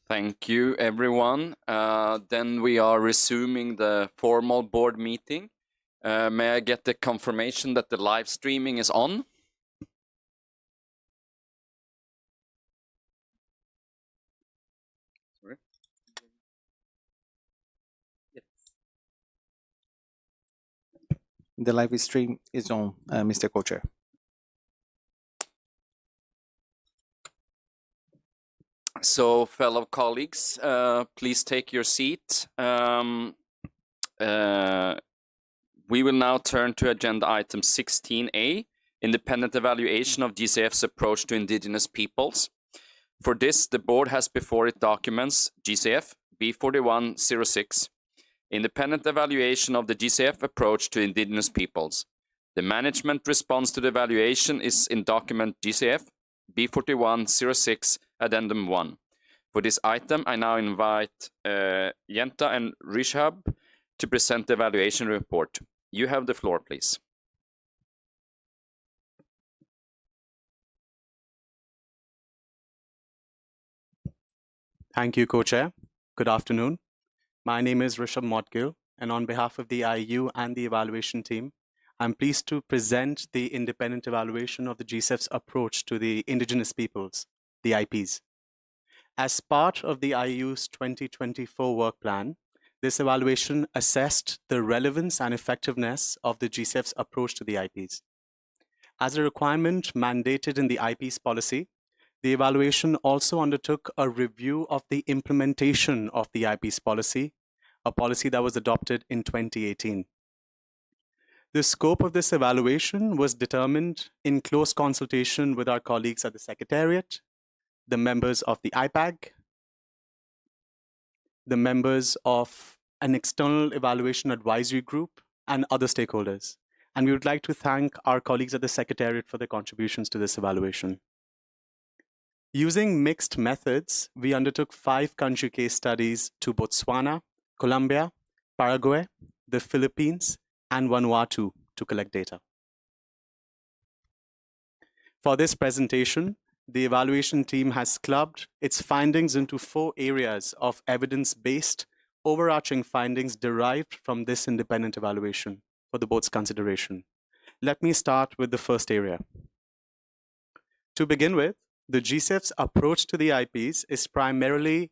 Thank you, everyone. Then we are resuming the formal board meeting. May I get the confirmation that the live streaming is on? Sorry. The live stream is on, Mr. Co-Chair. So, fellow colleagues, please take your seat. We will now turn to agenda item 16A, independent evaluation of GCF's approach to indigenous peoples. For this, the board has before it documents GCF B.41.06, independent evaluation of the GCF approach to indigenous peoples. The management response to the evaluation is in document GCF B.41.06 Addendum 1. For this item, I now invite Yenta and Rishab to present the evaluation report. You have the floor, please. Thank you, Co-Chair. Good afternoon. My name is Rishab Motgill, and on behalf of the IEU and the evaluation team, I'm pleased to present the independent evaluation of the GCF's approach to the indigenous peoples, the IPs. As part of the IEU's 2024 work plan, this evaluation assessed the relevance and effectiveness of the GCF's approach to the IPs. As a requirement mandated in the IPs policy, the evaluation also undertook a review of the implementation of the IPs policy, a policy that was adopted in 2018. The scope of this evaluation was determined in close consultation with our colleagues at the Secretariat, the members of the IPAG, the members of an external evaluation advisory group, and other stakeholders. And we would like to thank our colleagues at the Secretariat for their contributions to this evaluation. Using mixed methods, we undertook 5 country case studies to Botswana, Colombia, Paraguay, the Philippines, and Vanuatu to collect data. For this presentation, the evaluation team has clubbed its findings into 4 areas of evidence-based, overarching findings derived from this independent evaluation for the board's consideration. Let me start with the first area. To begin with, the GCF's approach to the IPs is primarily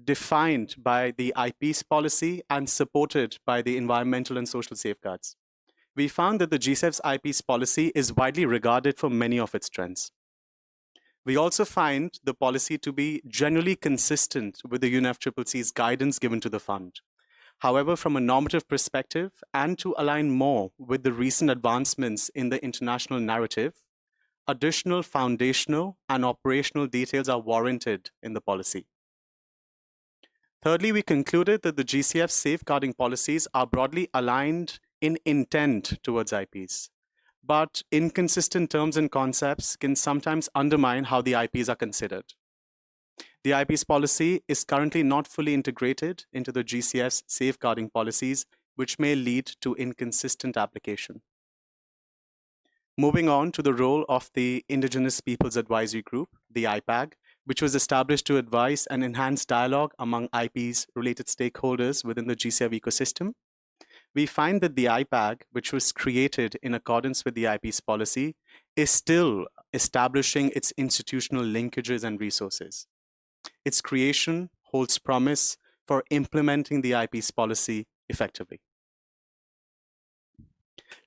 defined by the IPs policy and supported by the environmental and social safeguards. We found that the GCF's IPs policy is widely regarded for many of its strengths. We also find the policy to be generally consistent with the UNFCCC's guidance given to the fund. However, from a normative perspective and to align more with the recent advancements in the international narrative, additional foundational and operational details are warranted in the policy. Thirdly, we concluded that the GCF's safeguarding policies are broadly aligned in intent towards IPs, but inconsistent terms and concepts can sometimes undermine how the IPs are considered. The IPs policy is currently not fully integrated into the GCF's safeguarding policies, which may lead to inconsistent application. Moving on to the role of the Indigenous Peoples Advisory Group, the IPAG, which was established to advise and enhance dialogue among IPs-related stakeholders within the GCF ecosystem. We find that the IPAG, which was created in accordance with the IPs policy, is still establishing its institutional linkages and resources. Its creation holds promise for implementing the IPs policy effectively.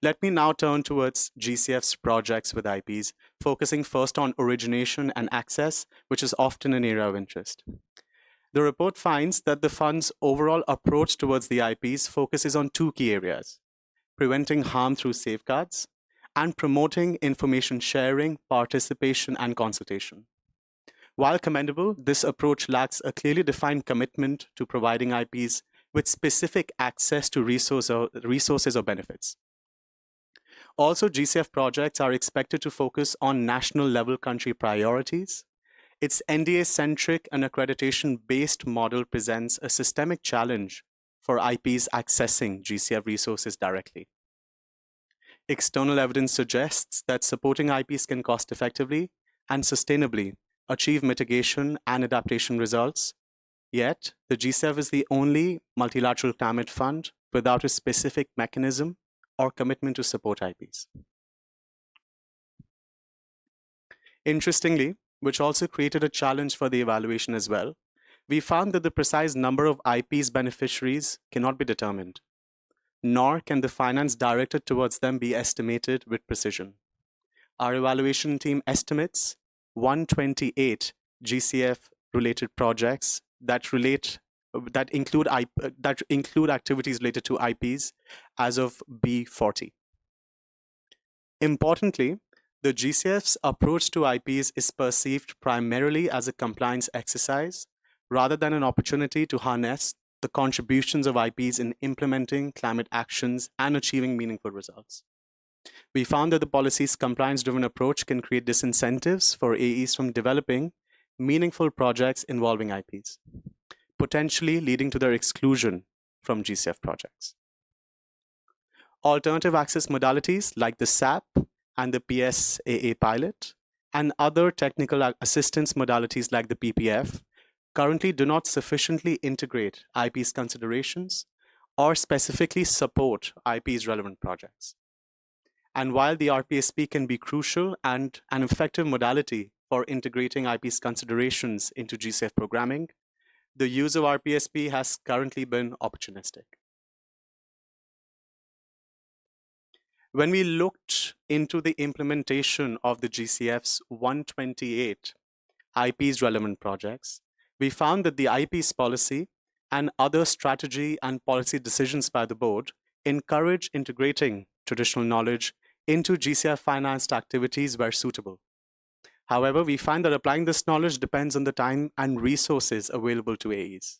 Let me now turn towards GCF's projects with IPs, focusing first on origination and access, which is often an area of interest. The report finds that the fund's overall approach towards the IPs focuses on 2 key areas: preventing harm through safeguards and promoting information sharing, participation, and consultation. While commendable, this approach lacks a clearly defined commitment to providing IPs with specific access to resources or benefits. Also, GCF projects are expected to focus on national level country priorities. Its NDA-centric and accreditation-based model presents a systemic challenge for IPs accessing GCF resources directly. External evidence suggests that supporting IPs can cost-effectively and sustainably achieve mitigation and adaptation results. Yet, the GCF is the only multilateral climate fund without a specific mechanism or commitment to support IPs. Interestingly, which also created a challenge for the evaluation as well, we found that the precise number of IPs beneficiaries cannot be determined, nor can the finance directed towards them be estimated with precision. Our evaluation team estimates 128 GCF-related projects that include activities related to IPs as of B.40. Importantly, the GCF's approach to IPs is perceived primarily as a compliance exercise rather than an opportunity to harness the contributions of IPs in implementing climate actions and achieving meaningful results. We found that the policy's compliance-driven approach can create disincentives for AEs from developing meaningful projects involving IPs, potentially leading to their exclusion from GCF projects. Alternative access modalities like the SAP and the PSAA pilot, and other technical assistance modalities like the PPF, currently do not sufficiently integrate IP's considerations or specifically support IP's relevant projects. And while the RPSP can be crucial and an effective modality for integrating IP's considerations into GCF programming, the use of RPSP has currently been opportunistic. When we looked into the implementation of the GCF's 128 IP's relevant projects, we found that the IP's policy and other strategy and policy decisions by the board encourage integrating traditional knowledge into GCF-financed activities where suitable. However, we find that applying this knowledge depends on the time and resources available to AEs.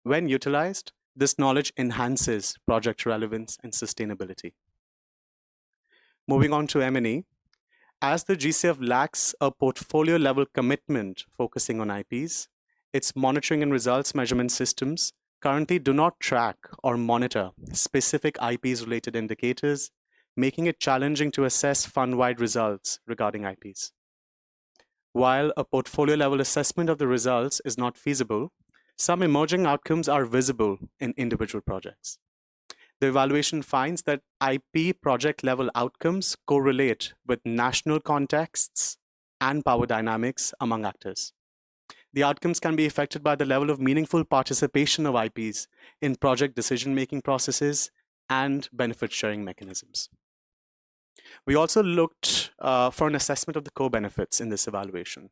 When utilized, this knowledge enhances project relevance and sustainability. Moving on to M&E, as the GCF lacks a portfolio-level commitment focusing on IPs, its monitoring and results measurement systems currently do not track or monitor specific IPs-related indicators, making it challenging to assess fund-wide results regarding IPs. While a portfolio-level assessment of the results is not feasible, some emerging outcomes are visible in individual projects. The evaluation finds that IP project-level outcomes correlate with national contexts and power dynamics among actors. The outcomes can be affected by the level of meaningful participation of IPs in project decision-making processes and benefit-sharing mechanisms. We also looked for an assessment of the co-benefits in this evaluation.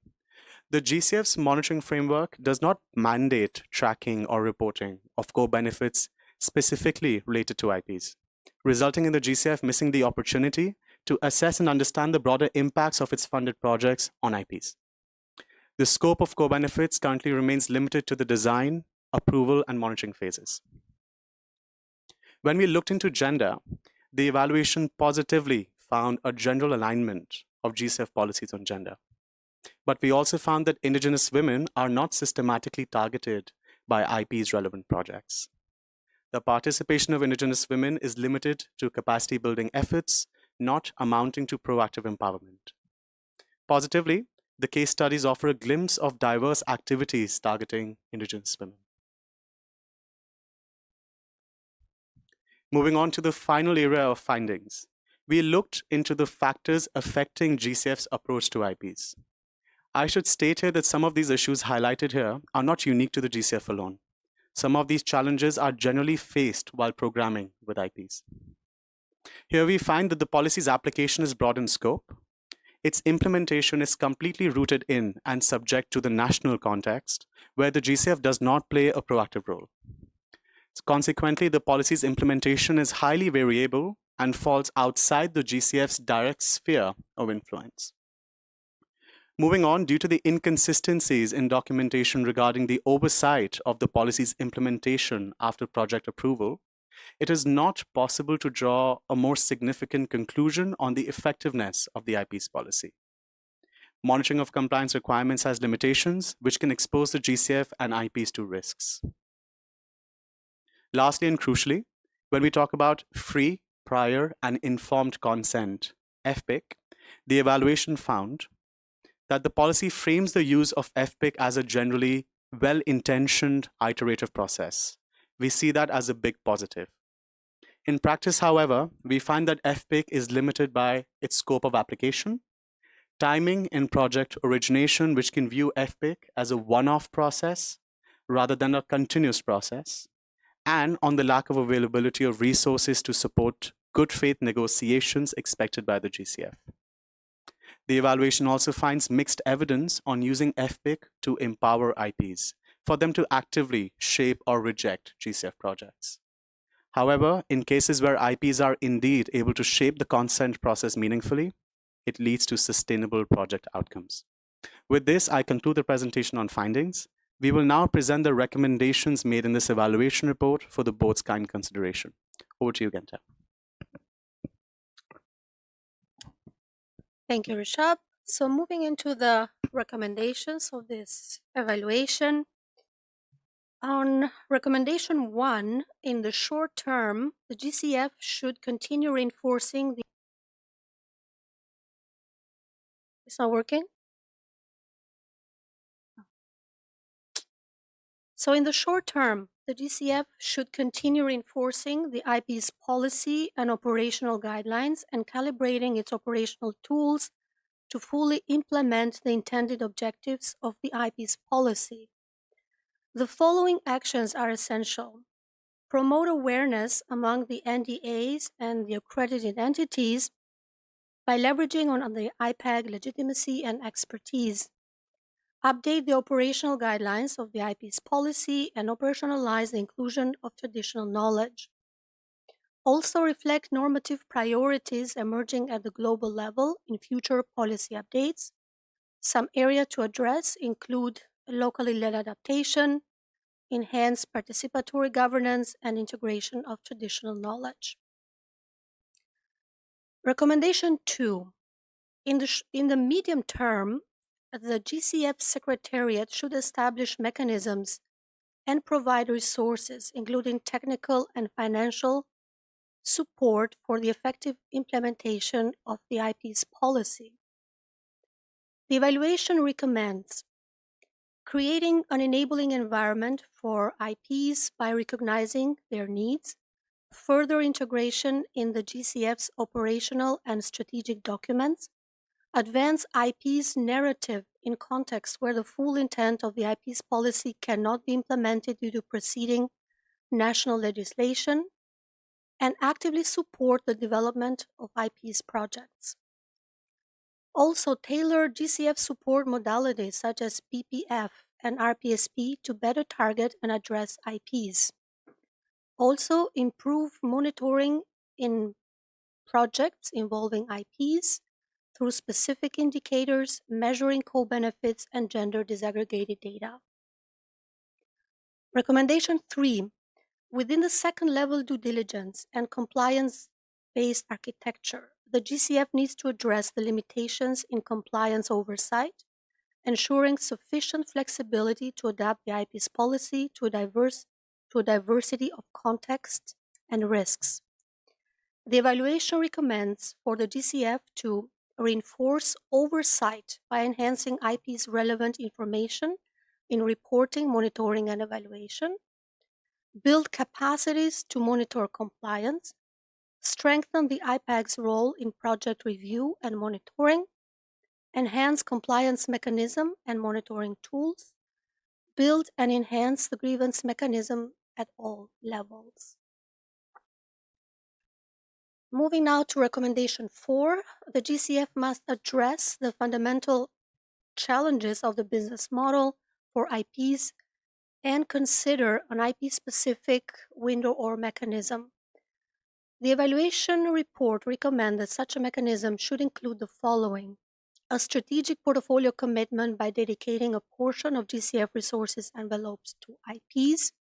The GCF's monitoring framework does not mandate tracking or reporting of co-benefits specifically related to IPs, resulting in the GCF missing the opportunity to assess and understand the broader impacts of its funded projects on IPs. The scope of co-benefits currently remains limited to the design, approval, and monitoring phases. When we looked into gender, the evaluation positively found a general alignment of GCF policies on gender. But we also found that Indigenous women are not systematically targeted by IP's relevant projects. The participation of Indigenous women is limited to capacity building efforts, not amounting to proactive empowerment. Positively, the case studies offer a glimpse of diverse activities targeting Indigenous women. Moving on to the final area of findings, we looked into the factors affecting GCF's approach to IPs. I should state here that some of these issues highlighted here are not unique to the GCF alone. Some of these challenges are generally faced while programming with IPs. Here we find that the policy's application is broad in scope. Its implementation is completely rooted in and subject to the national context, where the GCF does not play a proactive role. Consequently, the policy's implementation is highly variable and falls outside the GCF's direct sphere of influence. Moving on, due to the inconsistencies in documentation regarding the oversight of the policy's implementation after project approval, it is not possible to draw a more significant conclusion on the effectiveness of the IP's policy. Monitoring of compliance requirements has limitations, which can expose the GCF and IPs to risks. Lastly and crucially, when we talk about free, prior, and informed consent, FPIC, the evaluation found that the policy frames the use of FPIC as a generally well-intentioned iterative process. We see that as a big positive. In practice, however, we find that FPIC is limited by its scope of application, timing in project origination, which can view FPIC as a one-off process rather than a continuous process, and on the lack of availability of resources to support good faith negotiations expected by the GCF. The evaluation also finds mixed evidence on using FPIC to empower IPs for them to actively shape or reject GCF projects. However, in cases where IPs are indeed able to shape the consent process meaningfully, it leads to sustainable project outcomes. With this, I conclude the presentation on findings. We will now present the recommendations made in this evaluation report for the board's kind consideration. Over to you, Genta. Thank you, Rishabh. So moving into the recommendations of this evaluation, on recommendation 1, in the short term, the GCF should continue reinforcing the... It's not working? So in the short term, the GCF should continue reinforcing the IP's policy and operational guidelines and calibrating its operational tools to fully implement the intended objectives of the IP's policy. The following actions are essential. Promote awareness among the NDAs and the accredited entities by leveraging on the IPAG legitimacy and expertise. Update the operational guidelines of the IP's policy and operationalize the inclusion of traditional knowledge. Also reflect normative priorities emerging at the global level in future policy updates. Some areas to address include locally led adaptation, enhanced participatory governance, and integration of traditional knowledge. Recommendation 2. In the medium term, the GCF Secretariat should establish mechanisms and provide resources, including technical and financial support for the effective implementation of the IP's policy. The evaluation recommends creating an enabling environment for IPs by recognizing their needs, further integration in the GCF's operational and strategic documents, advance IP's narrative in contexts where the full intent of the IP's policy cannot be implemented due to preceding national legislation, and actively support the development of IP's projects. Also, tailor GCF support modalities such as PPF and RPSP to better target and address IPs. Also, improve monitoring in projects involving IPs through specific indicators, measuring co-benefits, and gender disaggregated data. Recommendation 3. Within the second-level due diligence and compliance-based architecture, the GCF needs to address the limitations in compliance oversight, ensuring sufficient flexibility to adapt the IP's policy to a diversity of contexts and risks. The evaluation recommends for the GCF to reinforce oversight by enhancing IP's relevant information in reporting, monitoring, and evaluation, build capacities to monitor compliance, strengthen the IPAG's role in project review and monitoring, enhance compliance mechanism and monitoring tools, build and enhance the grievance mechanism at all levels. Moving now to recommendation 4, the GCF must address the fundamental challenges of the business model for IPs and consider an IP-specific window or mechanism. The evaluation report recommends that such a mechanism should include the following: a strategic portfolio commitment by dedicating a portion of GCF resources envelopes to IPs,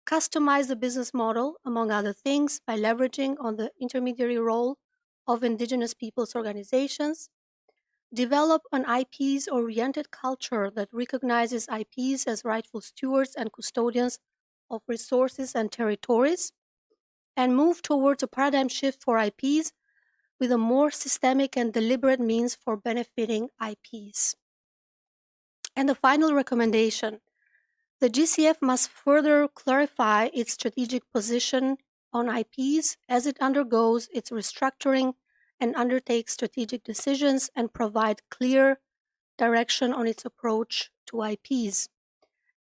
customize the business model, among other things, by leveraging on the intermediary role of Indigenous peoples organizations, develop an IPs-oriented culture that recognizes IPs as rightful stewards and custodians of resources and territories, and move towards a paradigm shift for IPs with a more systemic and deliberate means for benefiting IPs. And the final recommendation, the GCF must further clarify its strategic position on IPs as it undergoes its restructuring and undertakes strategic decisions and provide clear direction on its approach to IPs.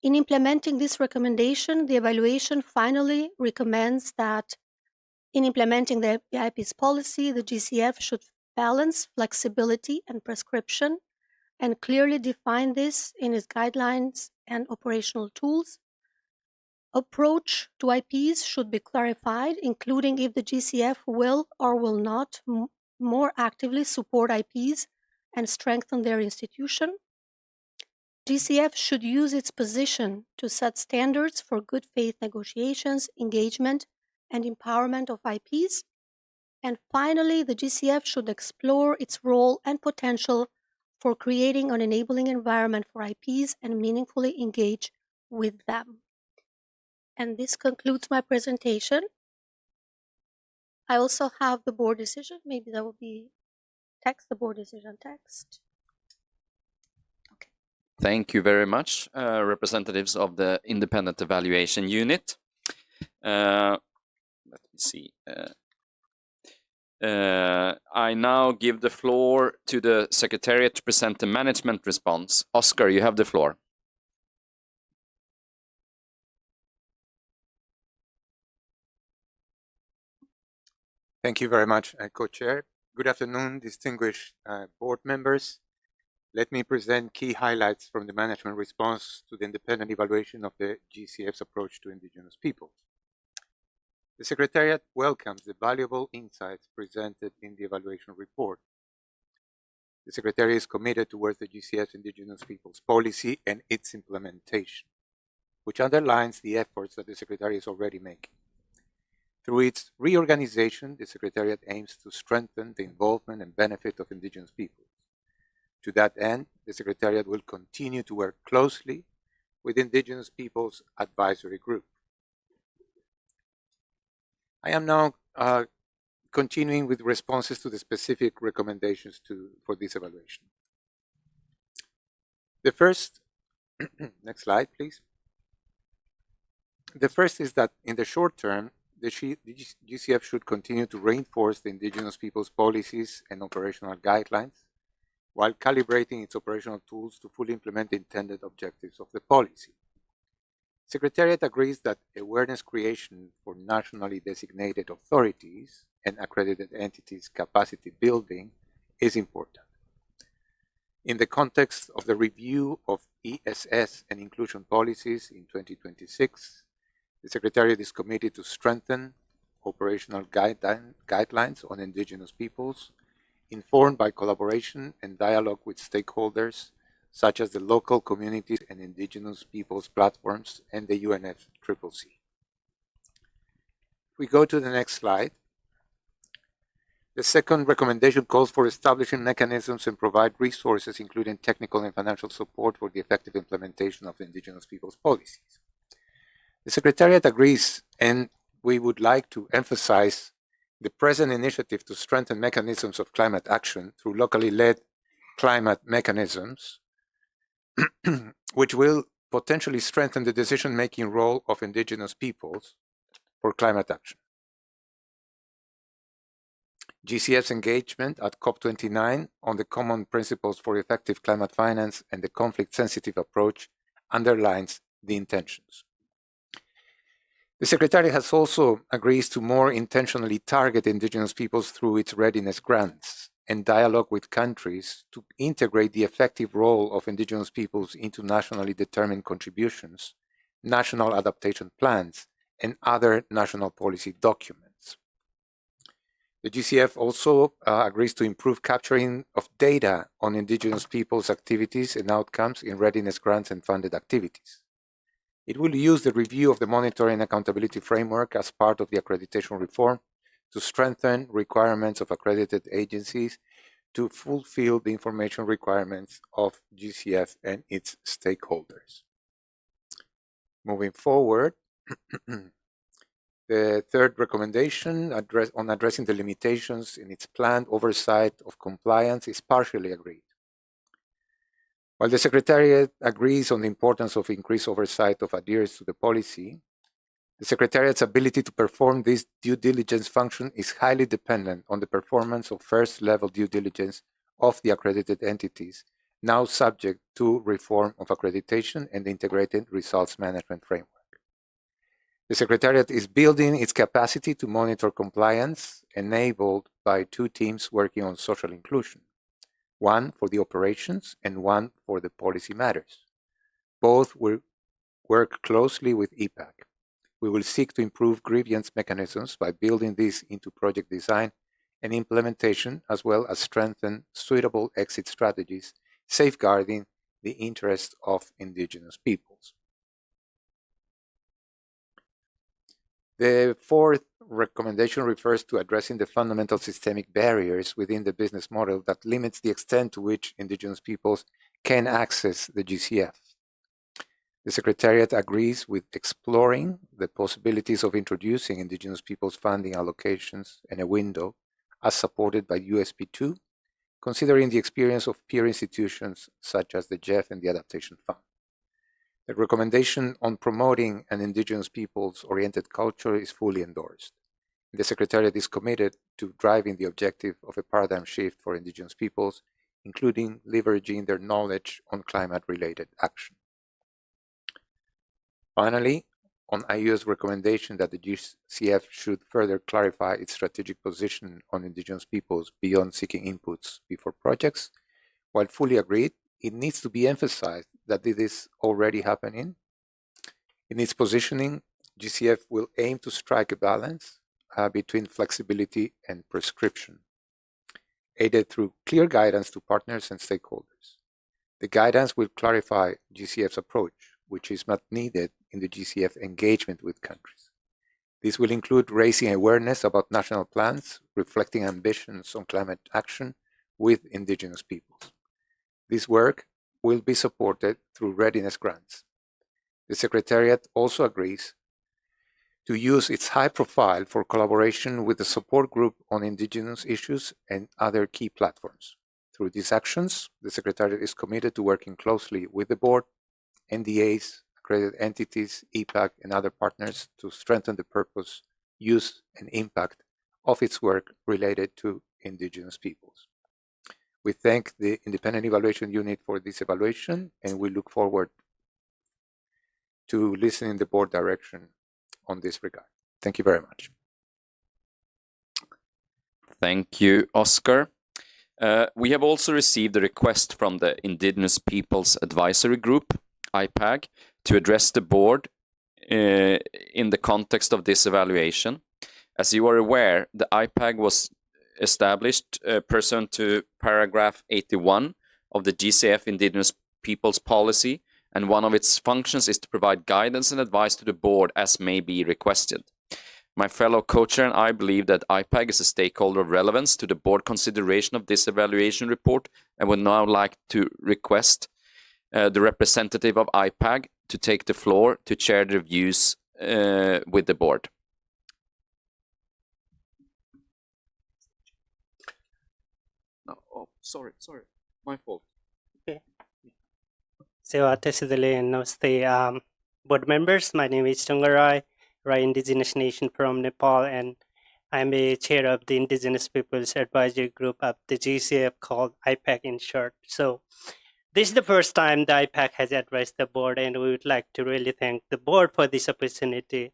In implementing this recommendation, the evaluation finally recommends that in implementing the IP's policy, the GCF should balance flexibility and prescription and clearly define this in its guidelines and operational tools. Approach to IPs should be clarified, including if the GCF will or will not more actively support IPs and strengthen their institution. GCF should use its position to set standards for good faith negotiations, engagement, and empowerment of IPs. And finally, the GCF should explore its role and potential for creating an enabling environment for IPs and meaningfully engage with them. And this concludes my presentation. I also have the board decision. Maybe that will be text, the board decision text. Okay. Thank you very much, representatives of the Independent Evaluation Unit. Let me see. I now give the floor to the Secretariat to present the management response. Oscar, you have the floor. Thank you very much, Co-Chair. Good afternoon, distinguished board members. Let me present key highlights from the management response to the independent evaluation of the GCF's approach to Indigenous peoples. The Secretariat welcomes the valuable insights presented in the evaluation report. The Secretariat is committed towards the GCF's Indigenous peoples policy and its implementation, which underlines the efforts that the Secretariat is already making. Through its reorganization, the Secretariat aims to strengthen the involvement and benefit of Indigenous peoples. To that end, the Secretariat will continue to work closely with Indigenous Peoples Advisory Group. I am now continuing with responses to the specific recommendations for this evaluation. The first, next slide, please. The first is that in the short term, the GCF should continue to reinforce the Indigenous peoples' policies and operational guidelines while calibrating its operational tools to fully implement the intended objectives of the policy. Secretariat agrees that awareness creation for nationally designated authorities and accredited entities' capacity building is important. In the context of the review of ESS and inclusion policies in 2026, the Secretariat is committed to strengthen operational guidelines on Indigenous peoples, informed by collaboration and dialogue with stakeholders, such as the local communities and Indigenous peoples platforms and the UNFCCC. We go to the next slide. The second recommendation calls for establishing mechanisms and provide resources, including technical and financial support for the effective implementation of the Indigenous peoples policies. The Secretariat agrees, and we would like to emphasize the present initiative to strengthen mechanisms of climate action through locally led climate mechanisms, which will potentially strengthen the decision-making role of Indigenous peoples for climate action. GCF's engagement at COP29 on the common principles for effective climate finance and the conflict-sensitive approach underlines the intentions. The Secretariat has also agrees to more intentionally target Indigenous peoples through its readiness grants and dialogue with countries to integrate the effective role of Indigenous peoples into nationally determined contributions, national adaptation plans, and other national policy documents. The GCF also agrees to improve capturing of data on Indigenous peoples' activities and outcomes in readiness grants and funded activities. It will use the review of the monitoring and accountability framework as part of the accreditation reform to strengthen requirements of accredited agencies to fulfill the information requirements of GCF and its stakeholders. Moving forward, the third recommendation on addressing the limitations in its planned oversight of compliance is partially agreed. While the Secretariat agrees on the importance of increased oversight of adherence to the policy, the Secretariat's ability to perform this due diligence function is highly dependent on the performance of first-level due diligence of the accredited entities, now subject to reform of accreditation and the integrated results management framework. The Secretariat is building its capacity to monitor compliance, enabled by two teams working on social inclusion, one for the operations and one for the policy matters. Both will work closely with EPAC. We will seek to improve grievance mechanisms by building these into project design and implementation, as well as strengthen suitable exit strategies, safeguarding the interests of indigenous peoples. The fourth recommendation refers to addressing the fundamental systemic barriers within the business model that limits the extent to which indigenous peoples can access the GCF. The Secretariat agrees with exploring the possibilities of introducing indigenous peoples funding allocations and a window as supported by USP2, considering the experience of peer institutions such as the GCF and the Adaptation Fund. The recommendation on promoting an indigenous peoples-oriented culture is fully endorsed. The Secretariat is committed to driving the objective of a paradigm shift for indigenous peoples, including leveraging their knowledge on climate-related action. Finally, on IEU's recommendation that the GCF should further clarify its strategic position on indigenous peoples beyond seeking inputs before projects, while fully agreed, it needs to be emphasized that it is already happening. In its positioning, GCF will aim to strike a balance between flexibility and prescription, aided through clear guidance to partners and stakeholders. The guidance will clarify GCF's approach, which is not needed in the GCF engagement with countries. This will include raising awareness about national plans, reflecting ambitions on climate action with indigenous peoples. This work will be supported through readiness grants. The Secretariat also agrees to use its high profile for collaboration with the support group on indigenous issues and other key platforms. Through these actions, the Secretariat is committed to working closely with the board, NDAs, accredited entities, EPAC, and other partners to strengthen the purpose, use, and impact of its work related to indigenous peoples. We thank the Independent Evaluation Unit for this evaluation, and we look forward to listening the board direction on this regard. Thank you very much. Thank you, Oscar. We have also received a request from the Indigenous Peoples Advisory Group, IPAG, to address the board in the context of this evaluation. As you are aware, the IPAG was established pursuant to paragraph 81 of the GCF Indigenous Peoples Policy, and one of its functions is to provide guidance and advice to the board as may be requested. My fellow co-chair and I believe that IPAG is a stakeholder of relevance to the board consideration of this evaluation report, and would now like to request the representative of IPAG to take the floor to share the views with the board. Oh, sorry, my fault. Okay. Sewa Tesidale and Namaste. Board members, my name is Tongarai, Indigenous Nation from Nepal, and I'm a chair of the Indigenous Peoples Advisory Group of the GCF, called IPAC in short. So this is the first time the IPAC has addressed the board, and we would like to really thank the board for this opportunity.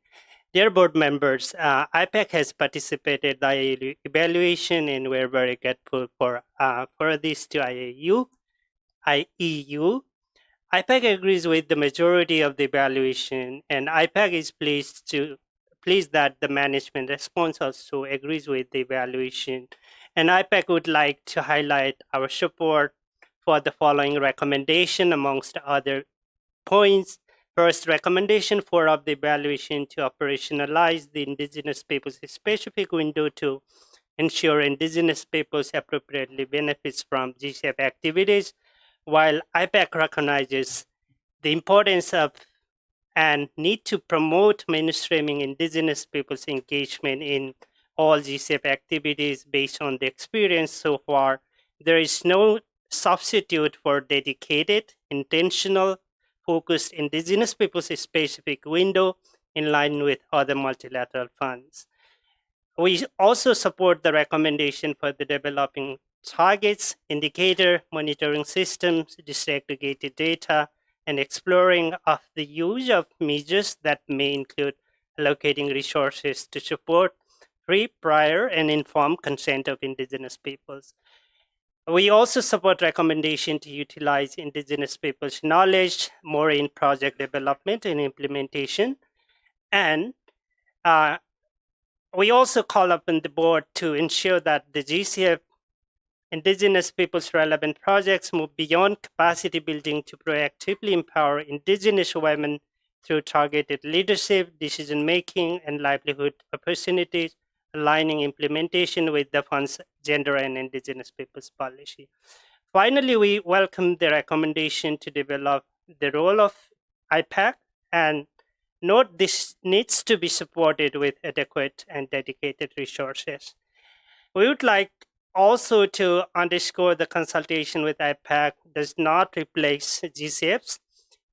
Dear board members, IPAC has participated in the evaluation, and we're very grateful for this to IEU. IPAC agrees with the majority of the evaluation, and IPAC is pleased that the management response also agrees with the evaluation. And IPAC would like to highlight our support for the following recommendation amongst other points. First, recommendation 4 of the evaluation to operationalize the indigenous peoples' specific window to ensure indigenous peoples appropriately benefits from GCF activities. While IPAC recognizes the importance of and need to promote mainstreaming indigenous peoples' engagement in all GCF activities based on the experience so far, there is no substitute for dedicated, intentional, focused Indigenous peoples specific window in line with other multilateral funds. We also support the recommendation for the developing targets, indicator, monitoring systems, disaggregated data, and exploring of the use of measures that may include allocating resources to support free, prior, and informed consent of Indigenous peoples. We also support recommendation to utilize Indigenous peoples' knowledge more in project development and implementation. And we also call upon the board to ensure that the GCF Indigenous peoples' relevant projects move beyond capacity building to proactively empower Indigenous women through targeted leadership, decision-making, and livelihood opportunities, aligning implementation with the fund's gender and Indigenous peoples policy. Finally, we welcome the recommendation to develop the role of IPAC, and note this needs to be supported with adequate and dedicated resources. We would like also to underscore the consultation with IPAC does not replace GCF's,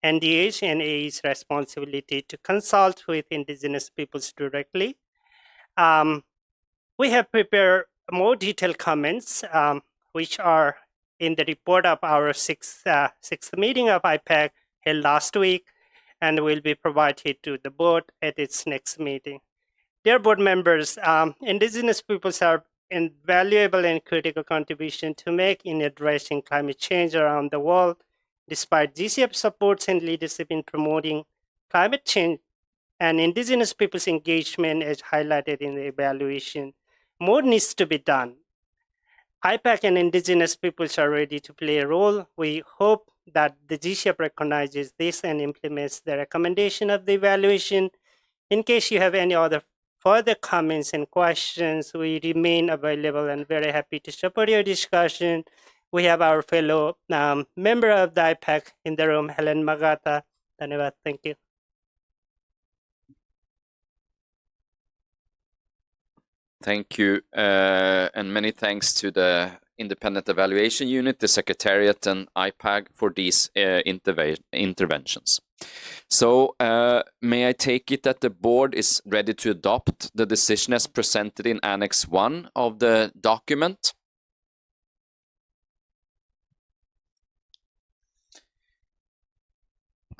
NDA's, and AE's responsibility to consult with Indigenous peoples directly. We have prepared more detailed comments, which are in the report of our sixth meeting of IPAC held last week, and will be provided to the board at its next meeting. Dear board members, Indigenous peoples have invaluable and critical contribution to make in addressing climate change around the world. Despite GCF supports and leadership in promoting climate change and Indigenous peoples' engagement as highlighted in the evaluation, more needs to be done. IPAC and Indigenous peoples are ready to play a role. We hope that the GCF recognizes this and implements the recommendation of the evaluation. In case you have any other further comments and questions, we remain available and very happy to support your discussion. We have our fellow member of the IPAC in the room, Helen Magata. Dhanyavad. Thank you. Thank you, and many thanks to the Independent Evaluation Unit, the Secretariat, and IPAG for these interventions. So, may I take it that the board is ready to adopt the decision as presented in Annex 1 of the document?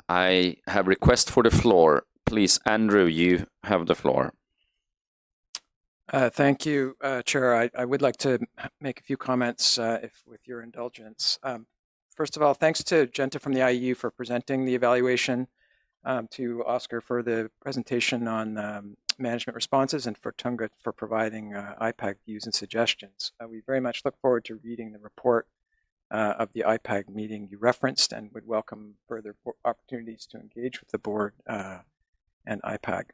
I have request for the floor. Please, Andrew, you have the floor. Thank you, Chair. I would like to make a few comments, with your indulgence. First of all, thanks to Genta from the IEU for presenting the evaluation, to Oscar for the presentation on management responses, and for Tunga for providing IPAG views and suggestions. We very much look forward to reading the report of the IPAG meeting you referenced, and would welcome further opportunities to engage with the board and IPAG.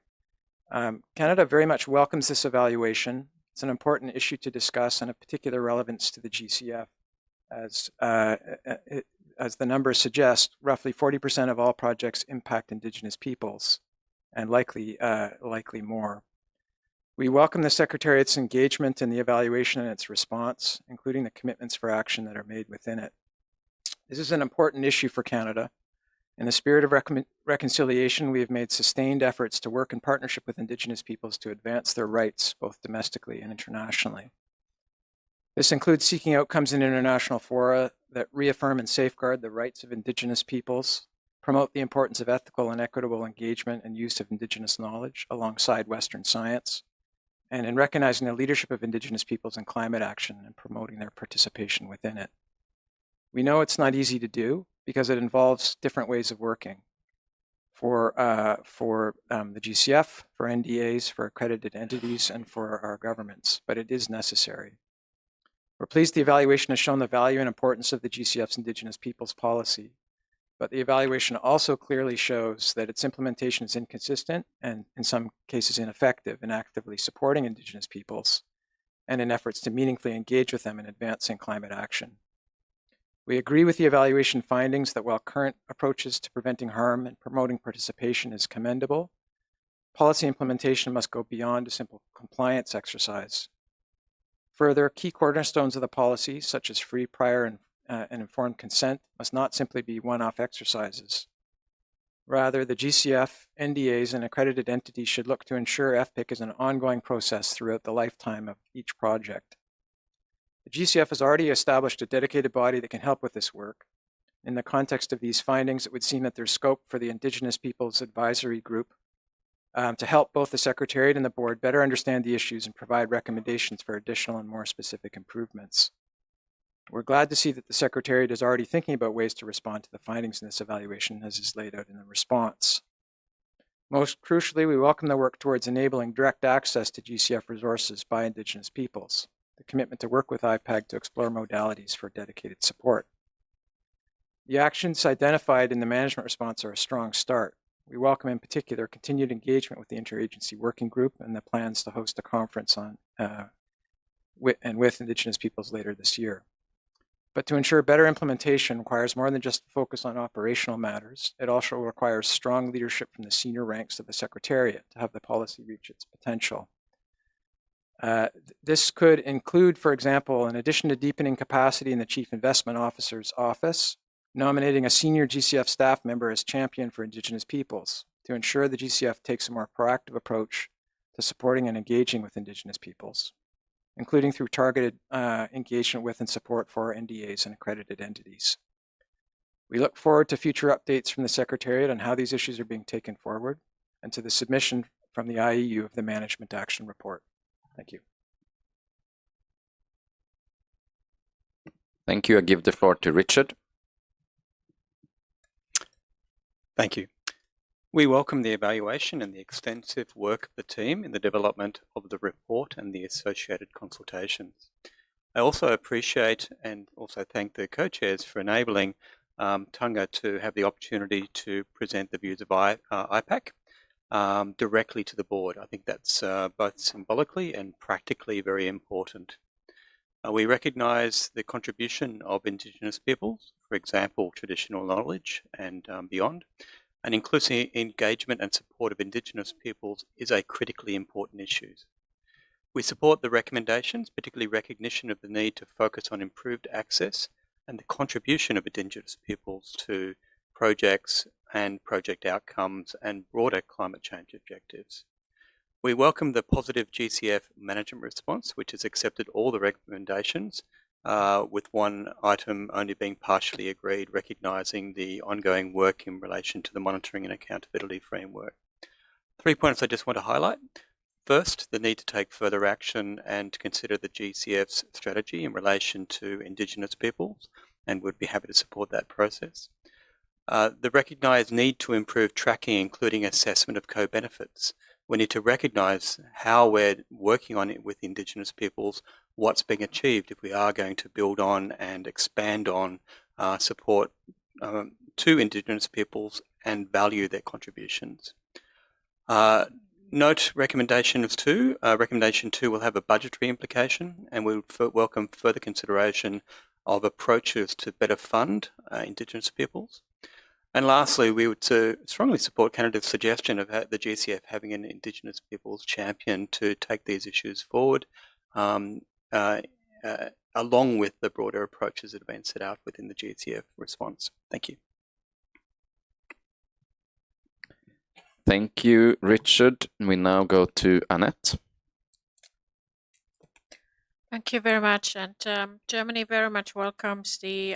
Canada very much welcomes this evaluation. It's an important issue to discuss and of particular relevance to the GCF. As the numbers suggest, roughly 40% of all projects impact Indigenous peoples, and likely more. We welcome the Secretariat's engagement in the evaluation and its response, including the commitments for action that are made within it. This is an important issue for Canada. In the spirit of reconciliation, we have made sustained efforts to work in partnership with Indigenous peoples to advance their rights, both domestically and internationally. This includes seeking outcomes in international fora that reaffirm and safeguard the rights of Indigenous peoples, promote the importance of ethical and equitable engagement and use of Indigenous knowledge alongside Western science, and in recognizing the leadership of Indigenous peoples in climate action and promoting their participation within it. We know it's not easy to do, because it involves different ways of working for the GCF, for NDAs, for accredited entities, and for our governments, but it is necessary. We're pleased the evaluation has shown the value and importance of the GCF's Indigenous peoples policy, but the evaluation also clearly shows that its implementation is inconsistent and in some cases ineffective in actively supporting Indigenous peoples and in efforts to meaningfully engage with them in advancing climate action. We agree with the evaluation findings that while current approaches to preventing harm and promoting participation is commendable, policy implementation must go beyond a simple compliance exercise. Further, key cornerstones of the policy, such as free, prior, and informed consent must not simply be one-off exercises. Rather, the GCF, NDAs, and accredited entities should look to ensure FPIC is an ongoing process throughout the lifetime of each project. The GCF has already established a dedicated body that can help with this work. In the context of these findings, it would seem that there's scope for the Indigenous Peoples Advisory Group to help both the Secretariat and the Board better understand the issues and provide recommendations for additional and more specific improvements. We're glad to see that the Secretariat is already thinking about ways to respond to the findings in this evaluation as is laid out in the response. Most crucially, we welcome the work towards enabling direct access to GCF resources by Indigenous peoples, the commitment to work with IPAG to explore modalities for dedicated support. The actions identified in the management response are a strong start. We welcome in particular continued engagement with the Interagency Working Group and the plans to host a conference on with Indigenous peoples later this year. But to ensure better implementation requires more than just focus on operational matters. It also requires strong leadership from the senior ranks of the Secretariat to have the policy reach its potential. This could include, for example, in addition to deepening capacity in the Chief Investment Officer's office, nominating a senior GCF staff member as champion for Indigenous peoples to ensure the GCF takes a more proactive approach to supporting and engaging with Indigenous peoples, including through targeted engagement with and support for NDAs and accredited entities. We look forward to future updates from the Secretariat on how these issues are being taken forward and to the submission from the IEU of the Management Action Report. Thank you. Thank you. I give the floor to Richard. Thank you. We welcome the evaluation and the extensive work of the team in the development of the report and the associated consultations. I also appreciate and also thank the co-chairs for enabling Tunga to have the opportunity to present the views of IPAC directly to the board. I think that's both symbolically and practically very important. We recognise the contribution of Indigenous peoples, for example, traditional knowledge and beyond, and inclusive engagement and support of Indigenous peoples is a critically important issue. We support the recommendations, particularly recognition of the need to focus on improved access and the contribution of Indigenous peoples to projects and project outcomes and broader climate change objectives. We welcome the positive GCF management response, which has accepted all the recommendations, with one item only being partially agreed, recognising the ongoing work in relation to the monitoring and accountability framework. 3 points I just want to highlight. First, the need to take further action and consider the GCF's strategy in relation to Indigenous peoples, and would be happy to support that process. The recognised need to improve tracking, including assessment of co-benefits. We need to recognise how we're working on it with Indigenous peoples, what's being achieved if we are going to build on and expand on support to Indigenous peoples and value their contributions. Note recommendation 2. Recommendation 2 will have a budgetary implication, and we would welcome further consideration of approaches to better fund Indigenous peoples. And lastly, we would strongly support Canada's suggestion of the GCF having an Indigenous peoples champion to take these issues forward, along with the broader approaches that have been set out within the GCF response. Thank you. Thank you, Richard. We now go to Annette. Thank you very much. And Germany very much welcomes the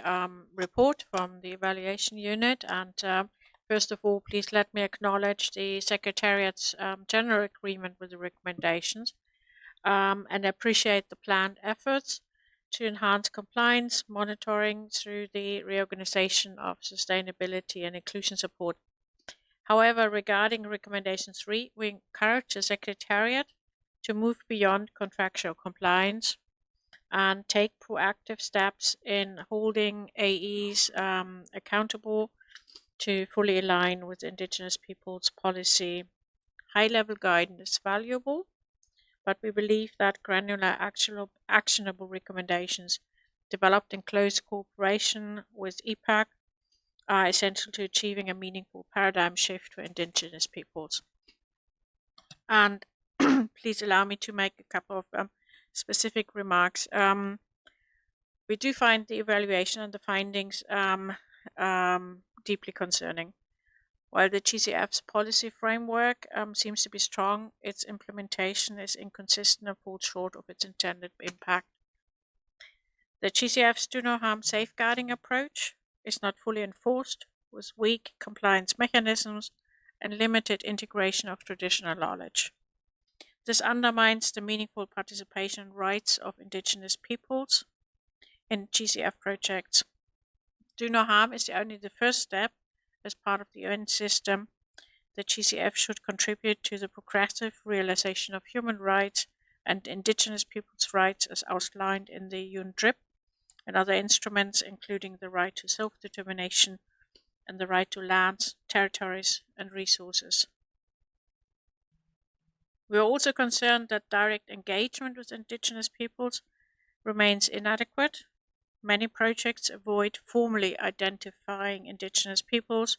report from the evaluation unit. And first of all, please let me acknowledge the Secretariat's general agreement with the recommendations and appreciate the planned efforts to enhance compliance monitoring through the reorganization of sustainability and inclusion support. However, regarding recommendation 3, we encourage the Secretariat to move beyond contractual compliance and take proactive steps in holding AEs accountable to fully align with Indigenous peoples' policy. High-level guidance is valuable, but we believe that granular actionable recommendations developed in close cooperation with IPAC are essential to achieving a meaningful paradigm shift for Indigenous peoples. And please allow me to make a couple of specific remarks. We do find the evaluation and the findings deeply concerning. While the GCF's policy framework seems to be strong, its implementation is inconsistent and falls short of its intended impact. The GCF's do no harm safeguarding approach is not fully enforced, with weak compliance mechanisms and limited integration of traditional knowledge. This undermines the meaningful participation and rights of indigenous peoples in GCF projects. Do no harm is only the first step as part of the UN system. The GCF should contribute to the progressive realization of human rights and indigenous peoples' rights as outlined in the UNDRIP and other instruments, including the right to self-determination and the right to lands, territories, and resources. We are also concerned that direct engagement with indigenous peoples remains inadequate. Many projects avoid formally identifying indigenous peoples,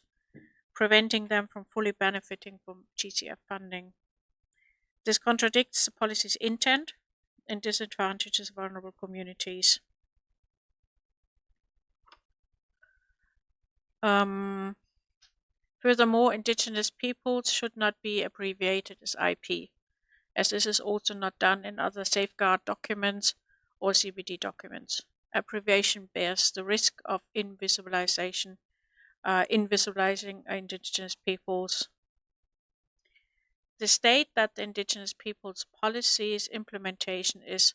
preventing them from fully benefiting from GCF funding. This contradicts the policy's intent and disadvantages vulnerable communities. Furthermore, indigenous peoples should not be abbreviated as IP, as this is also not done in other safeguard documents or CBD documents. Abbreviation bears the risk of invisibilizing indigenous peoples. The state that the indigenous peoples' policies implementation is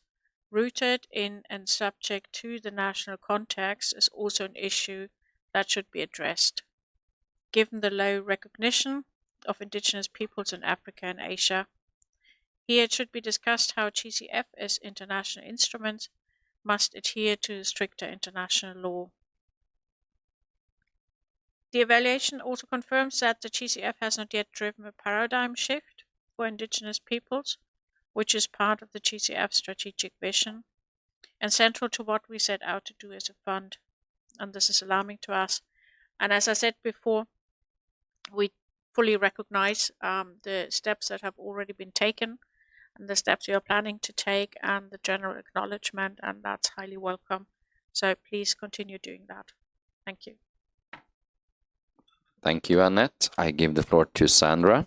rooted in and subject to the national context is also an issue that should be addressed. Given the low recognition of indigenous peoples in Africa and Asia, here it should be discussed how GCF as international instruments must adhere to stricter international law. The evaluation also confirms that the GCF has not yet driven a paradigm shift for indigenous peoples, which is part of the GCF strategic vision and central to what we set out to do as a fund. And this is alarming to us. And as I said before, we fully recognize the steps that have already been taken and the steps we are planning to take and the general acknowledgement, and that's highly welcome. So please continue doing that. Thank you. Thank you, Annette. I give the floor to Sandra.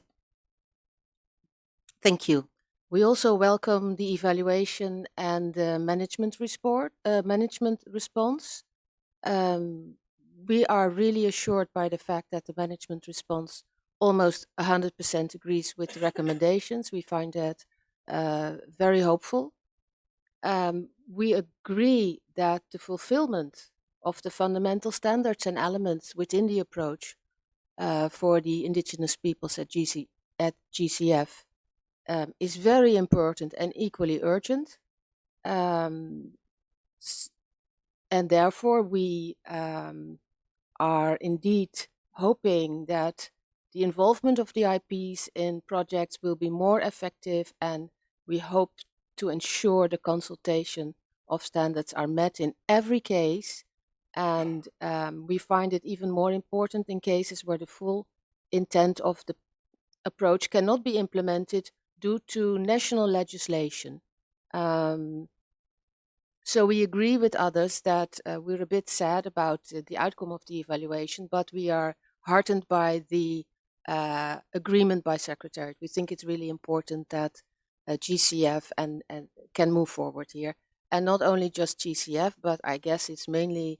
Thank you. We also welcome the evaluation and the management response. We are really assured by the fact that the management response almost 100% agrees with the recommendations. We find that very hopeful. We agree that the fulfillment of the fundamental standards and elements within the approach for the indigenous peoples at GCF is very important and equally urgent. And therefore, we are indeed hoping that the involvement of the IPs in projects will be more effective, and we hope to ensure the consultation of standards are met in every case. And we find it even more important in cases where the full intent of the approach cannot be implemented due to national legislation. So we agree with others that we're a bit sad about the outcome of the evaluation, but we are heartened by the agreement by Secretariat. We think it's really important that GCF and can move forward here. And not only just GCF, but I guess it's mainly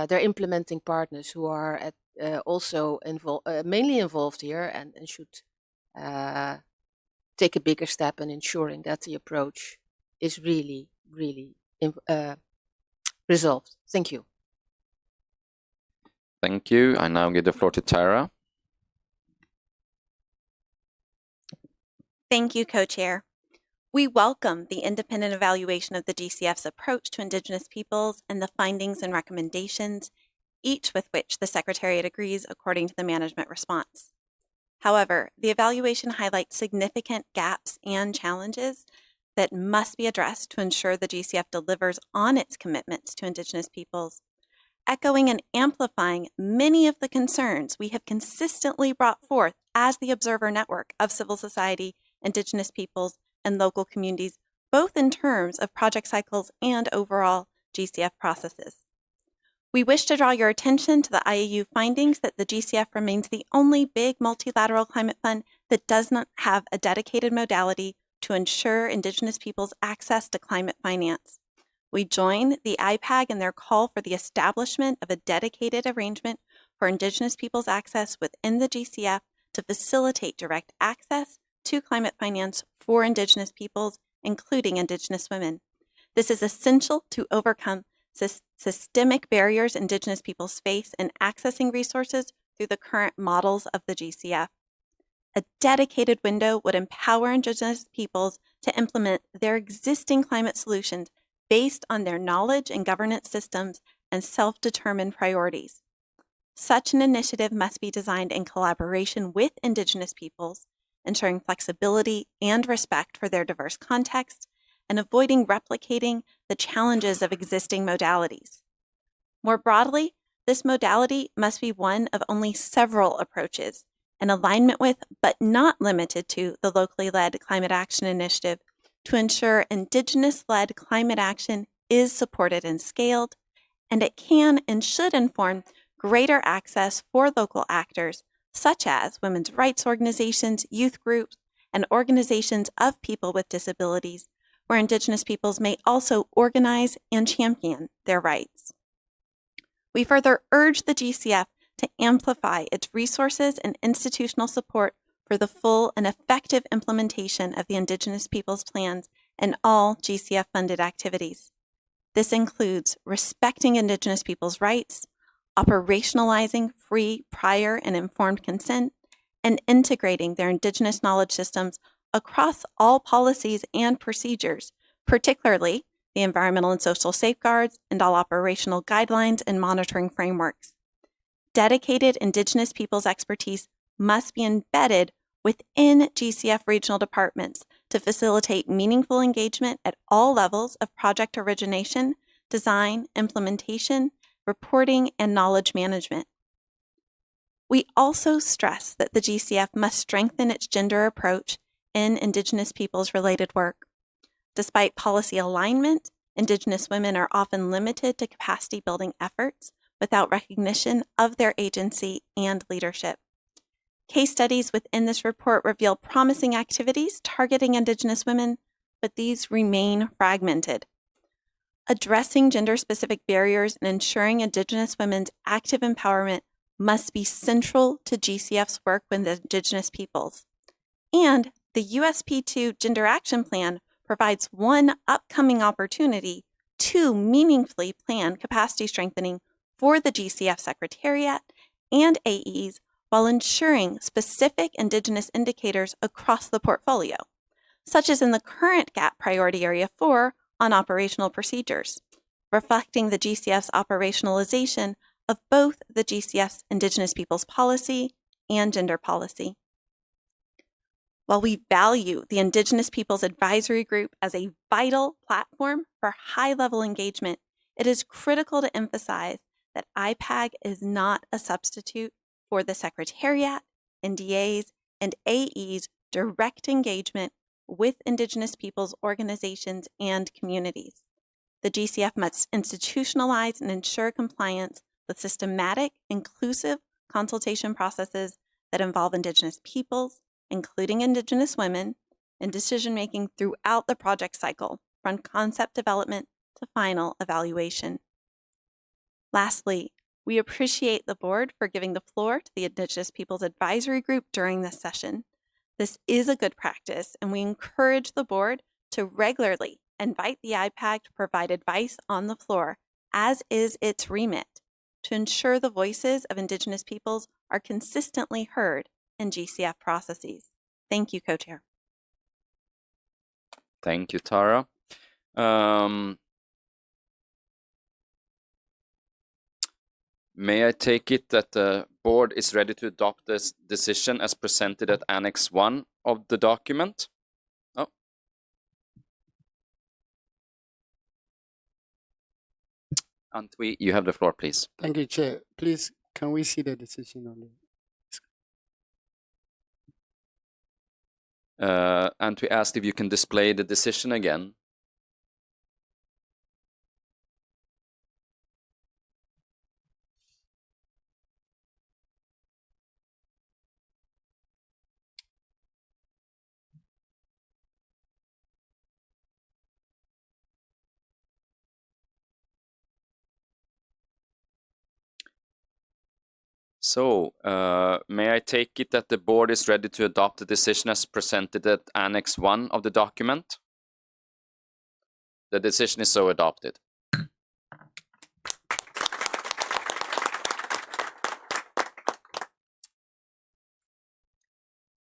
their implementing partners who are also mainly involved here and should take a bigger step in ensuring that the approach is really, really resolved. Thank you. Thank you. I now give the floor to Tara. Thank you, Co-Chair. We welcome the independent evaluation of the GCF's approach to Indigenous peoples and the findings and recommendations, each with which the Secretariat agrees according to the management response. However, the evaluation highlights significant gaps and challenges that must be addressed to ensure the GCF delivers on its commitments to Indigenous peoples, echoing and amplifying many of the concerns we have consistently brought forth as the observer network of civil society, Indigenous peoples, and local communities, both in terms of project cycles and overall GCF processes. We wish to draw your attention to the IEU findings that the GCF remains the only big multilateral climate fund that does not have a dedicated modality to ensure Indigenous peoples' access to climate finance. We join the IPAG in their call for the establishment of a dedicated arrangement for Indigenous peoples' access within the GCF to facilitate direct access to climate finance for Indigenous peoples, including Indigenous women. This is essential to overcome systemic barriers Indigenous peoples face in accessing resources through the current models of the GCF. A dedicated window would empower Indigenous peoples to implement their existing climate solutions based on their knowledge and governance systems and self-determined priorities. Such an initiative must be designed in collaboration with Indigenous peoples, ensuring flexibility and respect for their diverse contexts, and avoiding replicating the challenges of existing modalities. More broadly, this modality must be one of only several approaches in alignment with, but not limited to, the locally led climate action initiative to ensure Indigenous-led climate action is supported and scaled, and it can and should inform greater access for local actors such as women's rights organizations, youth groups, and organizations of people with disabilities, where Indigenous peoples may also organize and champion their rights. We further urge the GCF to amplify its resources and institutional support for the full and effective implementation of the Indigenous peoples' plans in all GCF-funded activities. This includes respecting Indigenous peoples' rights, operationalizing free, prior, and informed consent, and integrating their Indigenous knowledge systems across all policies and procedures, particularly the environmental and social safeguards and all operational guidelines and monitoring frameworks. Dedicated Indigenous peoples' expertise must be embedded within GCF regional departments to facilitate meaningful engagement at all levels of project origination, design, implementation, reporting, and knowledge management. We also stress that the GCF must strengthen its gender approach in Indigenous peoples-related work. Despite policy alignment, Indigenous women are often limited to capacity-building efforts without recognition of their agency and leadership. Case studies within this report reveal promising activities targeting Indigenous women, but these remain fragmented. Addressing gender-specific barriers and ensuring Indigenous women's active empowerment must be central to GCF's work with Indigenous peoples. And the USP2 Gender Action Plan provides one upcoming opportunity to meaningfully plan capacity strengthening for the GCF Secretariat and AEs while ensuring specific Indigenous indicators across the portfolio, such as in the current GAP Priority Area 4 on operational procedures, reflecting the GCF's operationalization of both the GCF's Indigenous Peoples Policy and gender policy. While we value the Indigenous Peoples Advisory Group as a vital platform for high-level engagement, it is critical to emphasize that IPAG is not a substitute for the Secretariat, NDAs, and AE's direct engagement with Indigenous peoples organizations and communities. The GCF must institutionalize and ensure compliance with systematic, inclusive consultation processes that involve Indigenous peoples, including Indigenous women, in decision-making throughout the project cycle, from concept development to final evaluation. Lastly, we appreciate the board for giving the floor to the Indigenous Peoples Advisory Group during this session. This is a good practice, and we encourage the board to regularly invite the IPAG to provide advice on the floor, as is its remit, to ensure the voices of Indigenous peoples are consistently heard in GCF processes. Thank you, Co-Chair. Thank you, Tara. May I take it that the board is ready to adopt this decision as presented at Annex 1 of the document? Oh. Antwi, you have the floor, please. Thank you, Chair. Please, can we see the decision on the And we asked if you can display the decision again. So, may I take it that the board is ready to adopt the decision as presented at Annex 1 of the document? The decision is so adopted.